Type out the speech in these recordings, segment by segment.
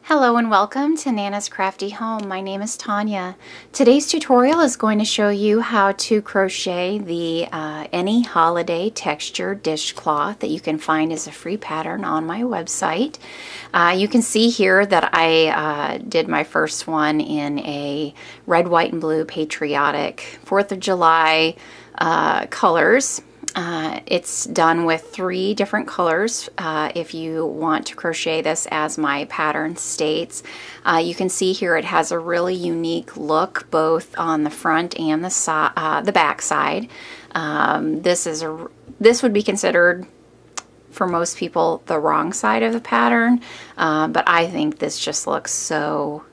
Hello and welcome to Nana's Crafty Home. My name is Tanya. Today's tutorial is going to show you how to crochet the any holiday texture dishcloth that you can find as a free pattern on my website. You can see here that I did my first one in a red, white, and blue patriotic 4th of July colors. It's done with 3 different colors. If you want to crochet this as my pattern states, you can see here it has a really unique look both on the front and the back side. This would be considered for most people the wrong side of the pattern, but I think this just looks so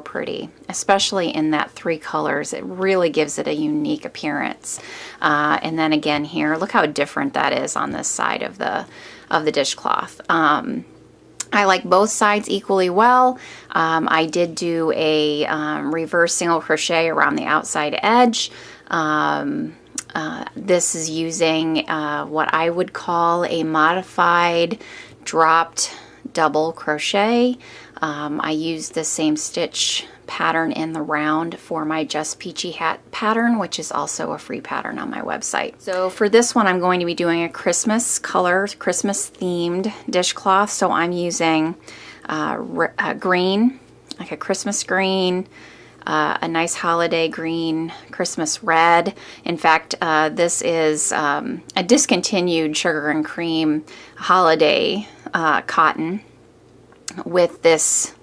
pretty, especially in that 3 colors. It really gives it a unique appearance. And then again here, look how different that is on this side of the dishcloth. I like both sides equally well. I did do a reverse single crochet around the outside edge. This is using what I would call a modified dropped double crochet. I used the same stitch pattern in the round for my Just Peachy Hat pattern, which is also a free pattern on my website. So for this one, I'm going to be doing a Christmas color, Christmas themed dishcloth. So I'm using a green, like a Christmas green, a nice holiday green, Christmas red. In fact, this is a discontinued sugar and cream holiday cotton with this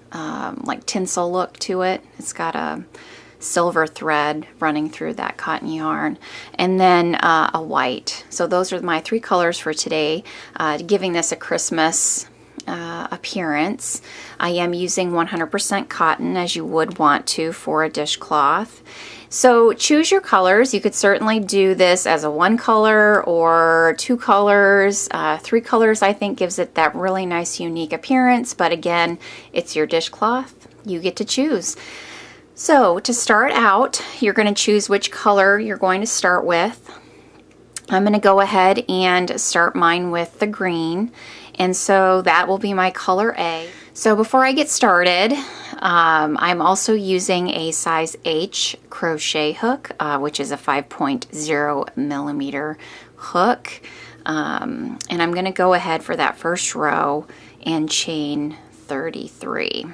like tinsel look to it. It's got a silver thread running through that cotton yarn, and then a white. So those are my 3 colors for today, giving this a Christmas appearance. I am using 100% cotton, as you would want to for a dishcloth. So choose your colors. You could certainly do this as a 1 color or 2 colors. 3 colors I think gives it that really nice unique appearance, but again, it's your dishcloth. You get to choose. So to start out, you're going to choose which color you're going to start with. I'm going to go ahead and start mine with the green, and so that will be my color A. So before I get started, I'm also using a size H crochet hook, which is a 5.0 millimeter hook, and I'm going to go ahead for that first row and chain 33.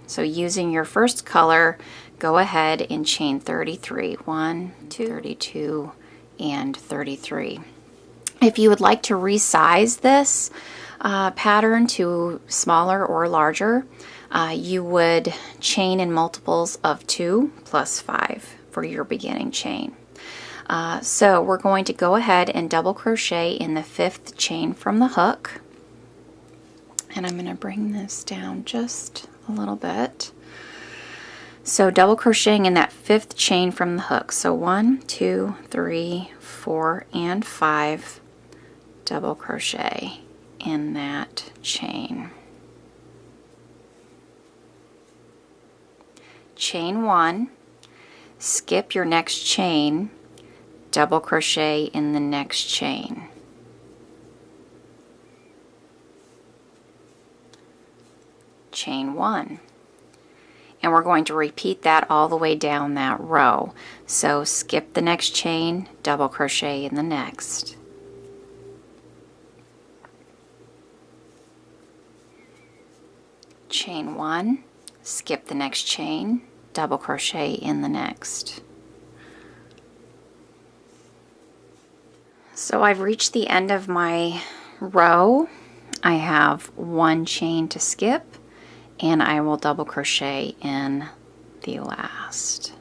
So using your first color, go ahead and chain 33. 1, 2, 32, and 33. If you would like to resize this pattern to smaller or larger, you would chain in multiples of 2 plus 5 for your beginning chain. So we're going to go ahead and double crochet in the 5th chain from the hook, and I'm going to bring this down just a little bit. So double crocheting in that 5th chain from the hook. So 1, 2, 3, 4, and 5 double crochet in that chain. Chain 1, skip your next chain, double crochet in the next chain. Chain 1. And we're going to repeat that all the way down that row. So skip the next chain, double crochet in the next. Chain 1, skip the next chain, double crochet in the next. So I've reached the end of my row. I have 1 chain to skip, and I will double crochet in the last.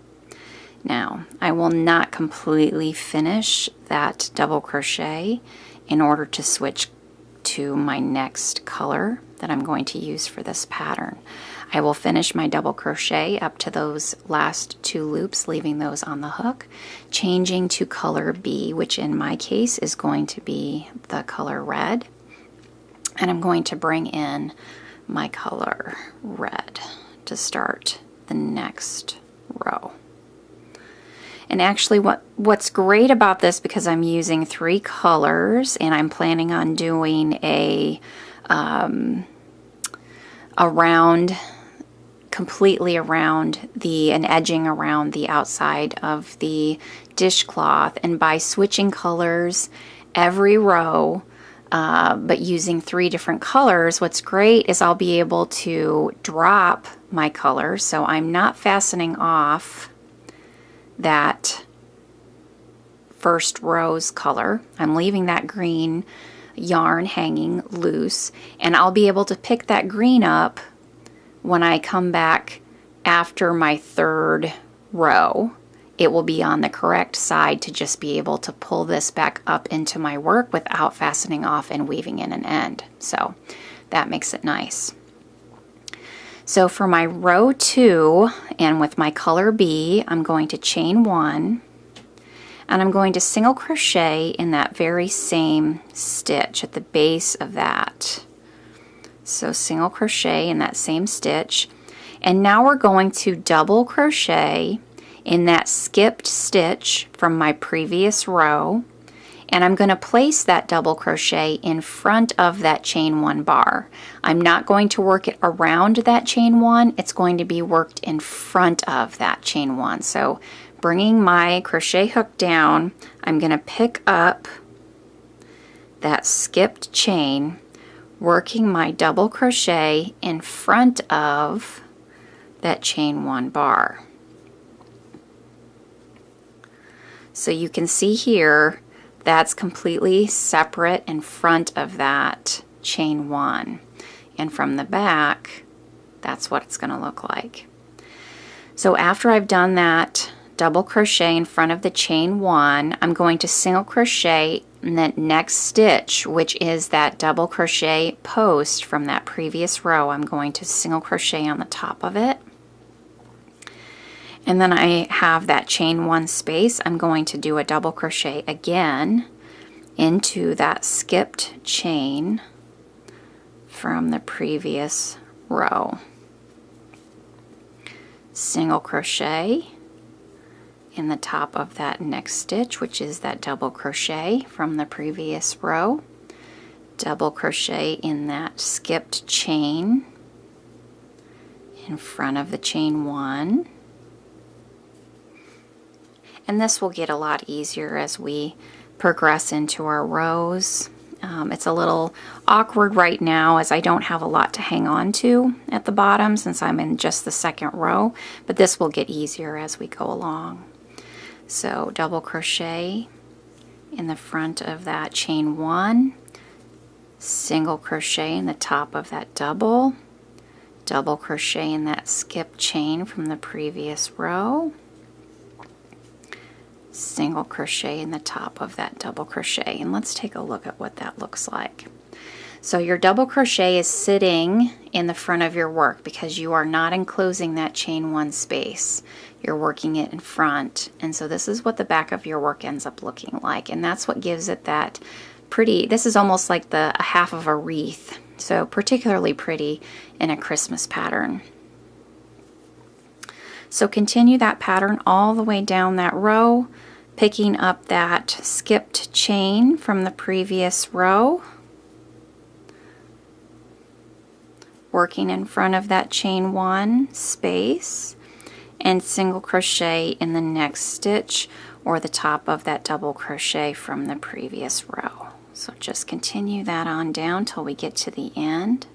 Now, I will not completely finish that double crochet in order to switch to my next color that I'm going to use for this pattern. I will finish my double crochet up to those last 2 loops, leaving those on the hook, changing to color B, which in my case is going to be the color red, and I'm going to bring in my color red to start the next row. And actually what's great about this, because I'm using 3 colors and I'm planning on doing a round completely around and edging around the outside of the dishcloth. And by switching colors every row, but using 3 different colors, what's great is I'll be able to drop my color, so I'm not fastening off that first row's color. I'm leaving that green yarn hanging loose, and I'll be able to pick that green up when I come back after my 3rd row. It will be on the correct side to just be able to pull this back up into my work without fastening off and weaving in an end. So that makes it nice. So for my row 2, and with my color B, I'm going to chain 1, and I'm going to single crochet in that very same stitch at the base of that. So single crochet in that same stitch, and now we're going to double crochet in that skipped stitch from my previous row, and I'm going to place that double crochet in front of that chain 1 bar. I'm not going to work it around that chain 1, it's going to be worked in front of that chain 1. So bringing my crochet hook down, I'm going to pick up that skipped chain, working my double crochet in front of that chain 1 bar. So you can see here that's completely separate in front of that chain 1, and from the back that's what it's going to look like. So after I've done that double crochet in front of the chain 1, I'm going to single crochet in that next stitch, which is that double crochet post from that previous row. I'm going to single crochet on the top of it. And then I have that chain 1 space. I'm going to do a double crochet again into that skipped chain from the previous row. Single crochet in the top of that next stitch, which is that double crochet from the previous row. Double crochet in that skipped chain in front of the chain 1. And this will get a lot easier as we progress into our rows. It's a little awkward right now as I don't have a lot to hang on to at the bottom since I'm in just the 2nd row, but this will get easier as we go along. So double crochet in the front of that chain 1, single crochet in the top of that double crochet in that skipped chain from the previous row, single crochet in the top of that double crochet. And let's take a look at what that looks like. So your double crochet is sitting in the front of your work because you are not enclosing that chain 1 space. You're working it in front, and so this is what the back of your work ends up looking like, and that's what gives it that pretty, this is almost like a half of a wreath, so particularly pretty in a Christmas pattern. So continue that pattern all the way down that row, picking up that skipped chain from the previous row, working in front of that chain 1 space, and single crochet in the next stitch or the top of that double crochet from the previous row. So just continue that on down till we get to the end.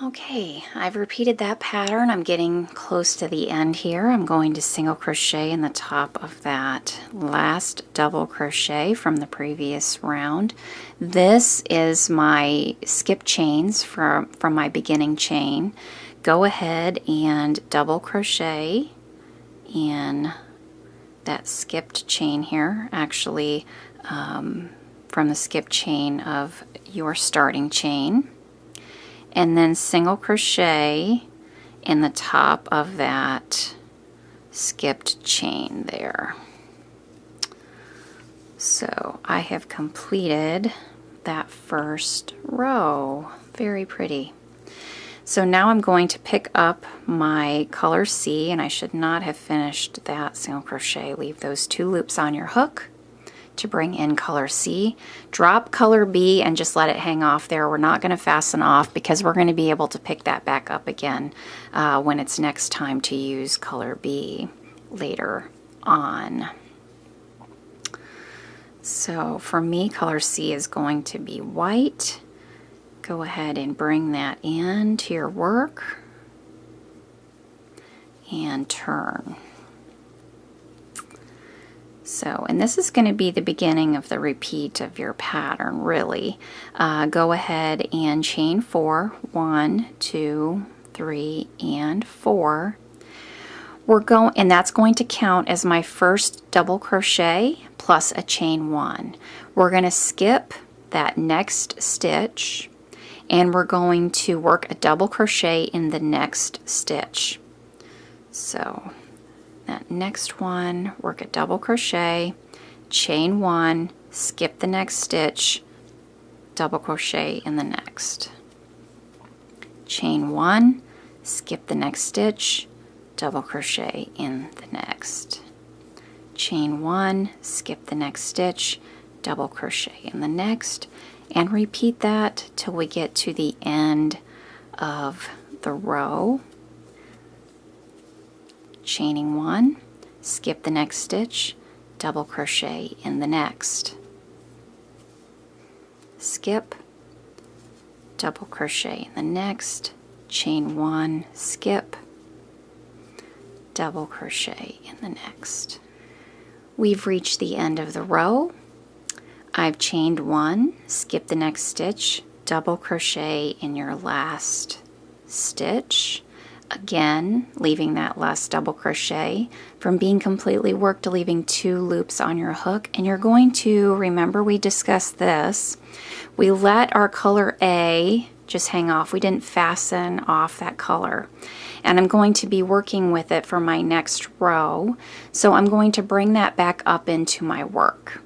Okay, I've repeated that pattern. I'm getting close to the end here. I'm going to single crochet in the top of that last double crochet from the previous round. This is my skip chains from my beginning chain. Go ahead and double crochet in that skipped chain here, actually from the skip chain of your starting chain. And then single crochet in the top of that skipped chain there. So I have completed that first row. Very pretty. So now I'm going to pick up my color C, and I should not have finished that single crochet. Leave those 2 loops on your hook. to bring in color C. Drop color B and just let it hang off there. We're not going to fasten off because we're going to be able to pick that back up again when it's next time to use color B later on. So for me, color C is going to be white. Go ahead and bring that into your work and turn. So, and this is going to be the beginning of the repeat of your pattern, really. Go ahead and chain 4, 1, 2, 3, and 4. And that's going to count as my first double crochet plus a chain 1. We're going to skip that next stitch, and we're going to work a double crochet in the next stitch. So that next one, work a double crochet, chain 1, skip the next stitch, double crochet in the next. Chain 1, skip the next stitch, double crochet in the next. Chain 1, skip the next stitch, double crochet in the next, and repeat that till we get to the end of the row. Chaining 1, skip the next stitch, double crochet in the next. Skip, double crochet in the next, chain 1, skip, double crochet in the next. We've reached the end of the row. I've chained 1, skip the next stitch, double crochet in your last stitch. Again, leaving that last double crochet from being completely worked to leaving 2 loops on your hook. And you're going to, remember we discussed this, we let our color A just hang off. We didn't fasten off that color. And I'm going to be working with it for my next row. So I'm going to bring that back up into my work.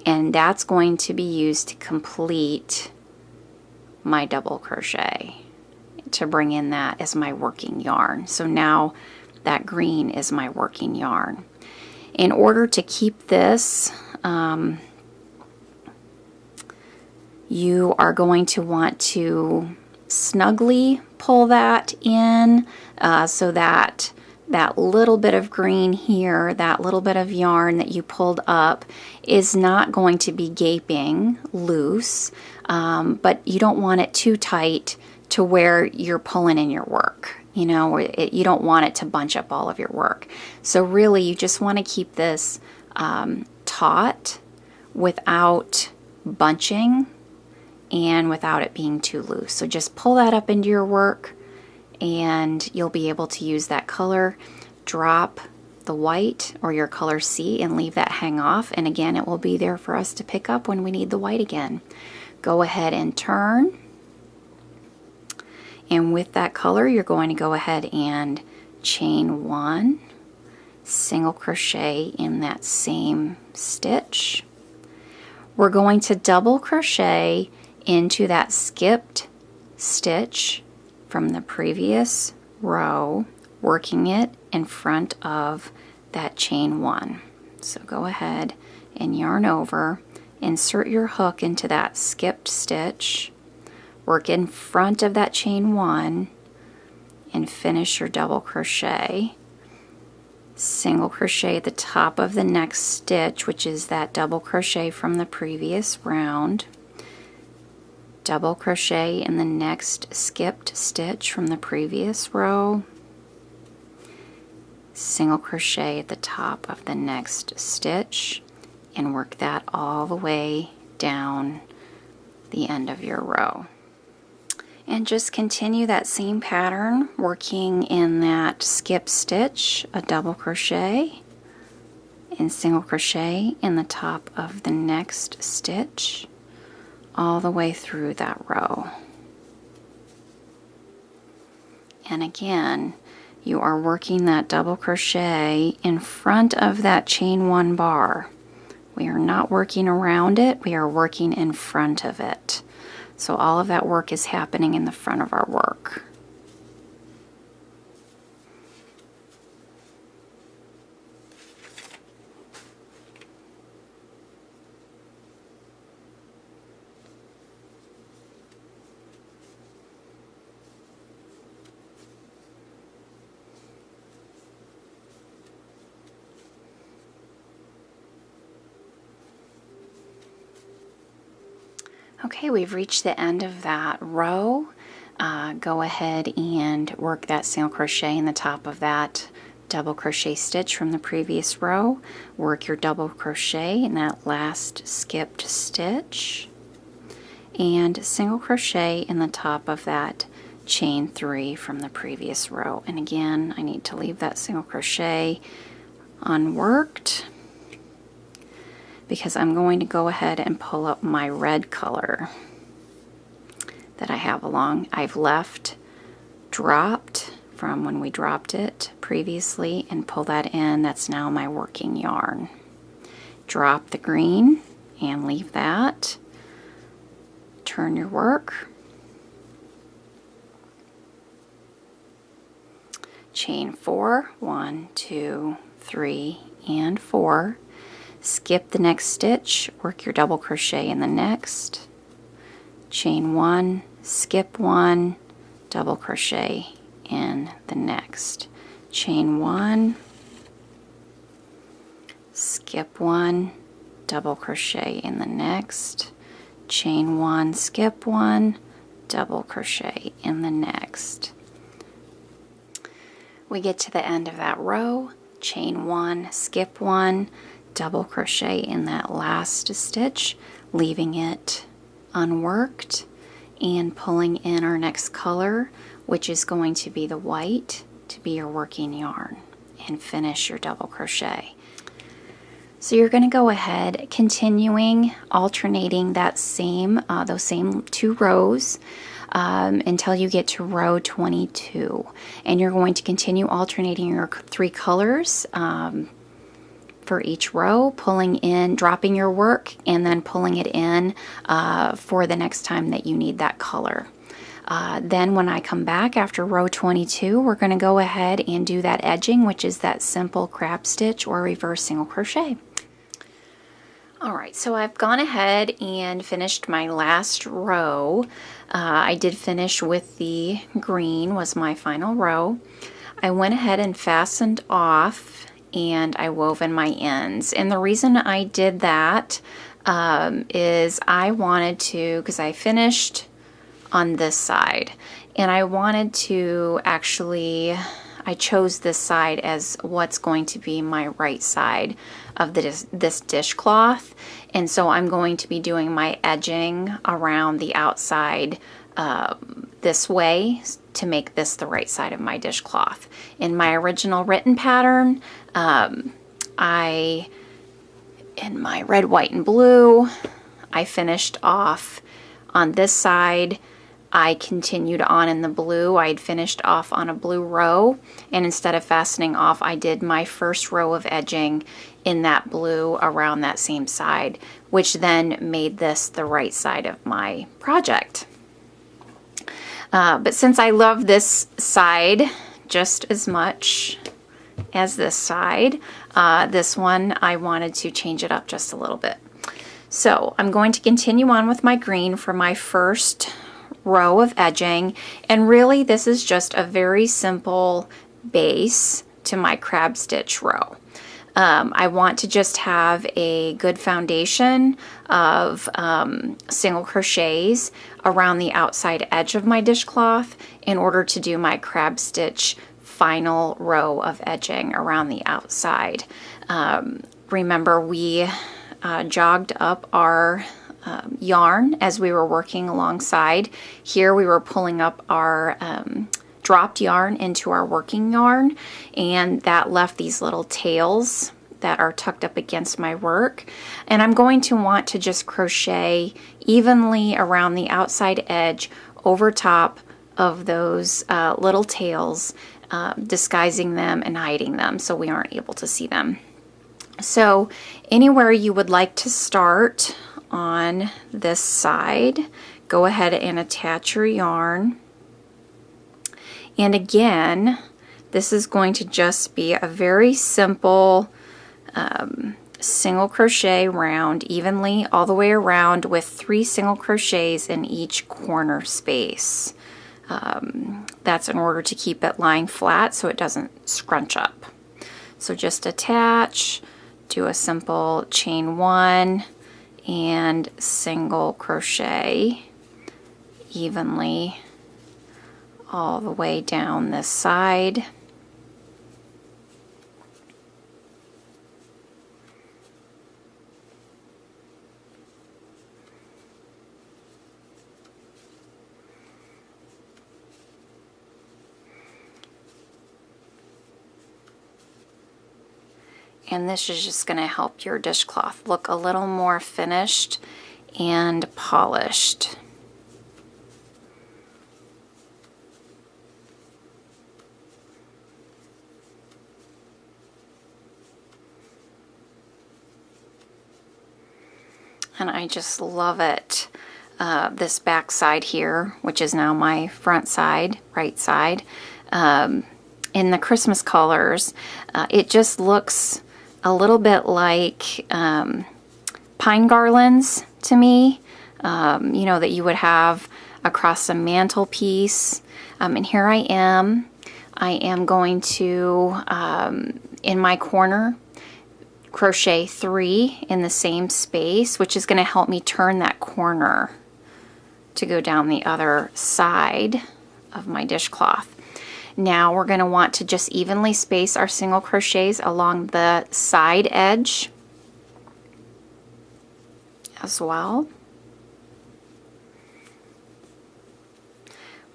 And that's going to be used to complete my double crochet, to bring in that as my working yarn. So now that green is my working yarn. In order to keep this, you are going to want to snugly pull that in so that that little bit of green here, that little bit of yarn that you pulled up is not going to be gaping loose, but you don't want it too tight to where you're pulling in your work. You know, you don't want it to bunch up all of your work. So really you just want to keep this taut without bunching and without it being too loose. So just pull that up into your work and you'll be able to use that color. Drop the white or your color C and leave that hang off, and again it will be there for us to pick up when we need the white again. Go ahead and turn, and with that color you're going to go ahead and chain 1, single crochet in that same stitch. We're going to double crochet into that skipped stitch from the previous row, working it in front of that chain 1. So go ahead and yarn over, insert your hook into that skipped stitch, work in front of that chain 1, and finish your double crochet. Single crochet at the top of the next stitch, which is that double crochet from the previous round. Double crochet in the next skipped stitch from the previous row. Single crochet at the top of the next stitch, and work that all the way down the end of your row. And just continue that same pattern, working in that skip stitch, a double crochet, and single crochet in the top of the next stitch, all the way through that row. And again, you are working that double crochet in front of that chain 1 bar. We are not working around it, we are working in front of it. So all of that work is happening in the front of our work. Okay, we've reached the end of that row. Go ahead and work that single crochet in the top of that double crochet stitch from the previous row. Work your double crochet in that last skipped stitch and single crochet in the top of that chain 3 from the previous row. And again, I need to leave that single crochet unworked because I'm going to go ahead and pull up my red color that I have along. I've left dropped from when we dropped it previously and pull that in. That's now my working yarn. Drop the green and leave that. Turn your work. Chain 4, 1, 2, 3, and 4. Skip the next stitch, work your double crochet in the next, chain 1, skip 1, double crochet in the next, chain 1, skip 1, double crochet in the next, chain 1, skip 1, double crochet in the next. We get to the end of that row, chain 1, skip 1, double crochet in that last stitch, leaving it unworked and pulling in our next color, which is going to be the white, to be your working yarn, and finish your double crochet. So you're going to go ahead continuing alternating that same those same 2 rows until you get to row 22, and you're going to continue alternating your 3 colors for each row, pulling in, dropping your work, and then pulling it in for the next time that you need that color. Then when I come back after row 22, we're going to go ahead and do that edging, which is that simple crab stitch or reverse single crochet. Alright, so I've gone ahead and finished my last row. I did finish with the green, was my final row. I went ahead and fastened off and I wove in my ends. And the reason I did that is I wanted to, because I finished on this side, and I wanted to actually, I chose this side as what's going to be my right side of this dishcloth, and so I'm going to be doing my edging around the outside this way to make this the right side of my dishcloth. In my original written pattern, in my red, white, and blue, I finished off on this side. I continued on in the blue. I'd finished off on a blue row, and instead of fastening off, I did my first row of edging in that blue around that same side, which then made this the right side of my project. But since I love this side just as much as this side, this one I wanted to change it up just a little bit. So I'm going to continue on with my green for my first row of edging, and really this is just a very simple base to my crab stitch row. I want to just have a good foundation of single crochets around the outside edge of my dishcloth in order to do my crab stitch final row of edging around the outside. Remember, we jogged up our yarn as we were working alongside. Here we were pulling up our dropped yarn into our working yarn, and that left these little tails that are tucked up against my work, and I'm going to want to just crochet evenly around the outside edge over top of those little tails, disguising them and hiding them so we aren't able to see them. So anywhere you would like to start on this side, go ahead and attach your yarn. And again, this is going to just be a very simple single crochet round evenly all the way around with 3 single crochets in each corner space. That's in order to keep it lying flat so it doesn't scrunch up. So just attach, do a simple chain 1 and single crochet evenly all the way down this side. And this is just going to help your dishcloth look a little more finished and polished. And I just love it. This back side here, which is now my front side, right side, in the Christmas colors, it just looks a little bit like pine garlands to me, you know, that you would have across a mantelpiece. And here I am going to, in my corner, crochet 3 in the same space, which is going to help me turn that corner to go down the other side of my dishcloth. Now we're going to want to just evenly space our single crochets along the side edge as well.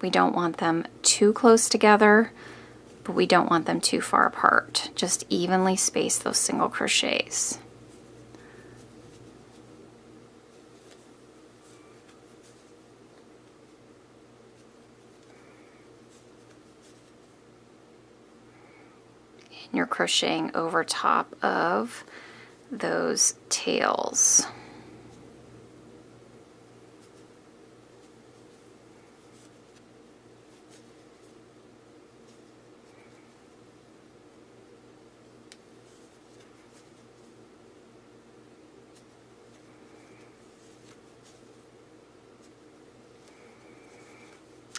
We don't want them too close together, but we don't want them too far apart. Just evenly space those single crochets. And you're crocheting over top of those tails.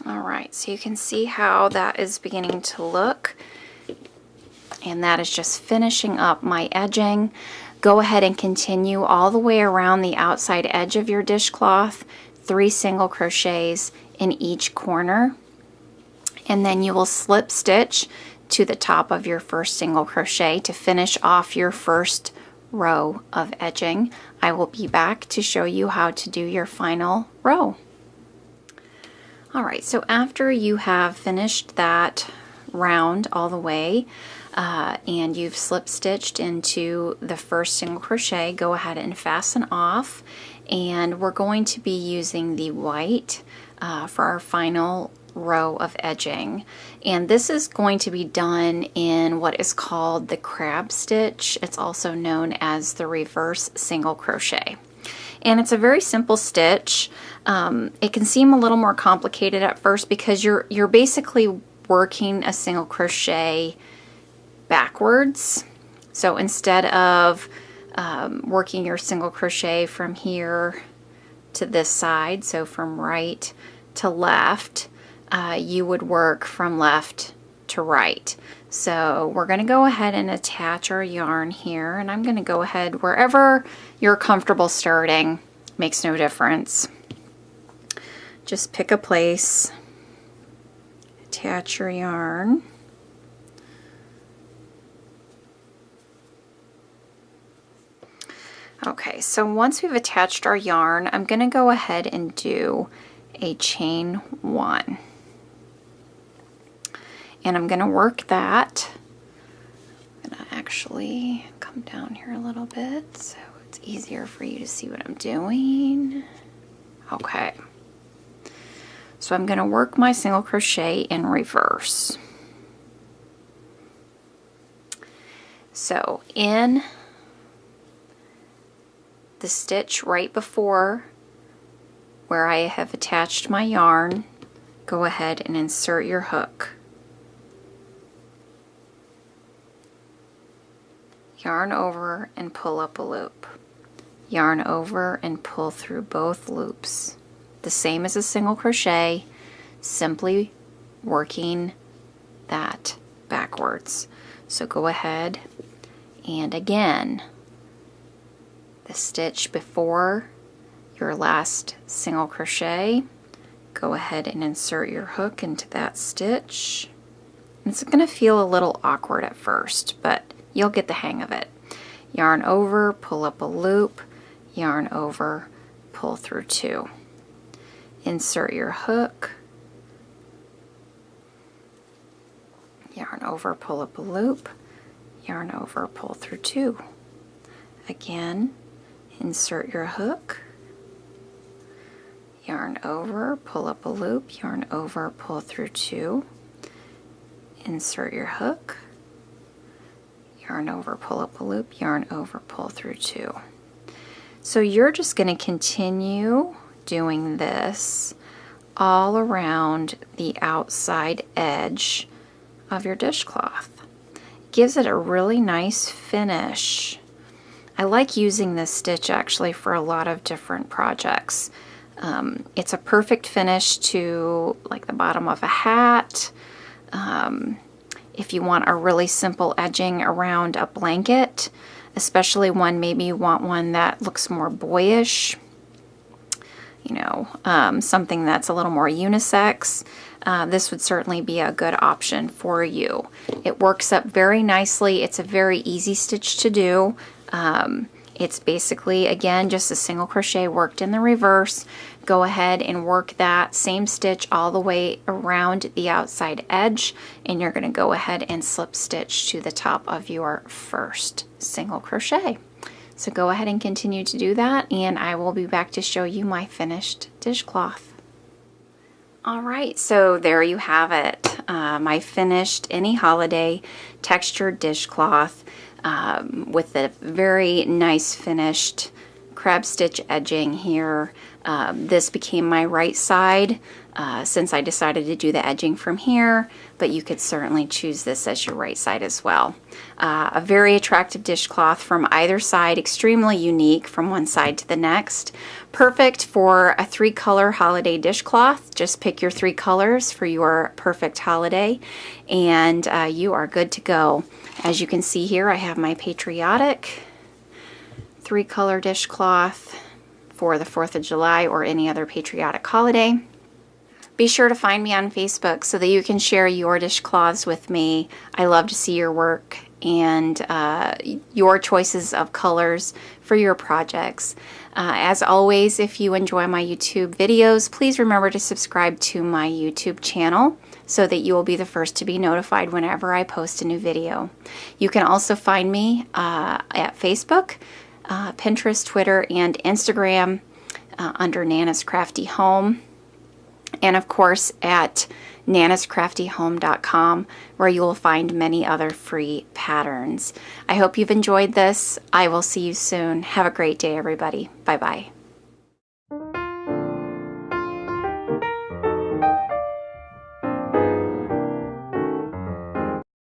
All right, so you can see how that is beginning to look. And that is just finishing up my edging. Go ahead and continue all the way around the outside edge of your dishcloth, 3 single crochets in each corner. And then you will slip stitch to the top of your first single crochet to finish off your first row of edging. I will be back to show you how to do your final row. Alright, so after you have finished that round all the way and you've slip stitched into the first single crochet, go ahead and fasten off, and we're going to be using the white for our final row of edging. And this is going to be done in what is called the crab stitch. It's also known as the reverse single crochet. And it's a very simple stitch. It can seem a little more complicated at first because you're basically working a single crochet backwards. So instead of working your single crochet from here to this side, so from right to left, you would work from left to right. So we're going to go ahead and attach our yarn here, and I'm going to go ahead wherever you're comfortable starting, makes no difference. Just pick a place, attach your yarn. Okay, so once we've attached our yarn, I'm going to go ahead and do a chain 1. And I'm going to work that. I'm going to actually come down here a little bit so it's easier for you to see what I'm doing. Okay. So I'm going to work my single crochet in reverse. So in the stitch right before where I have attached my yarn, go ahead and insert your hook. Yarn over and pull up a loop. Yarn over and pull through both loops. The same as a single crochet, simply working that backwards. So go ahead and again the stitch before your last single crochet, go ahead and insert your hook into that stitch. It's going to feel a little awkward at first, but you'll get the hang of it. Yarn over, pull up a loop, yarn over, pull through 2. Insert your hook, yarn over, pull up a loop, yarn over, pull through 2. Again, insert your hook, yarn over, pull up a loop, yarn over, pull through 2. Insert your hook, yarn over, pull up a loop, yarn over, pull through 2. So you're just going to continue doing this all around the outside edge of your dishcloth. It gives it a really nice finish. I like using this stitch actually for a lot of different projects. It's a perfect finish to like the bottom of a hat. If you want a really simple edging around a blanket, especially one, maybe you want one that looks more boyish, you know, something that's a little more unisex, this would certainly be a good option for you. It works up very nicely. It's a very easy stitch to do. It's basically, again, just a single crochet worked in the reverse. Go ahead and work that same stitch all the way around the outside edge, and you're going to go ahead and slip stitch to the top of your first single crochet. So go ahead and continue to do that, and I will be back to show you my finished dishcloth. Alright, so there you have it. My finished any holiday textured dishcloth with a very nice finished crab stitch edging here. This became my right side since I decided to do the edging from here, but you could certainly choose this as your right side as well. A very attractive dishcloth from either side, extremely unique from one side to the next. Perfect for a 3-color holiday dishcloth. Just pick your 3 colors for your perfect holiday, and you are good to go. As you can see here, I have my patriotic 3-color dishcloth for the 4th of July or any other patriotic holiday. Be sure to find me on Facebook so that you can share your dishcloths with me. I love to see your work and your choices of colors for your projects. As always, if you enjoy my YouTube videos, please remember to subscribe to my YouTube channel so that you will be the first to be notified whenever I post a new video. You can also find me at Facebook, Pinterest, Twitter, and Instagram under Nana's Crafty Home, and of course at nanascraftyhome.com, where you will find many other free patterns. I hope you've enjoyed this. I will see you soon. Have a great day, everybody. Bye-bye.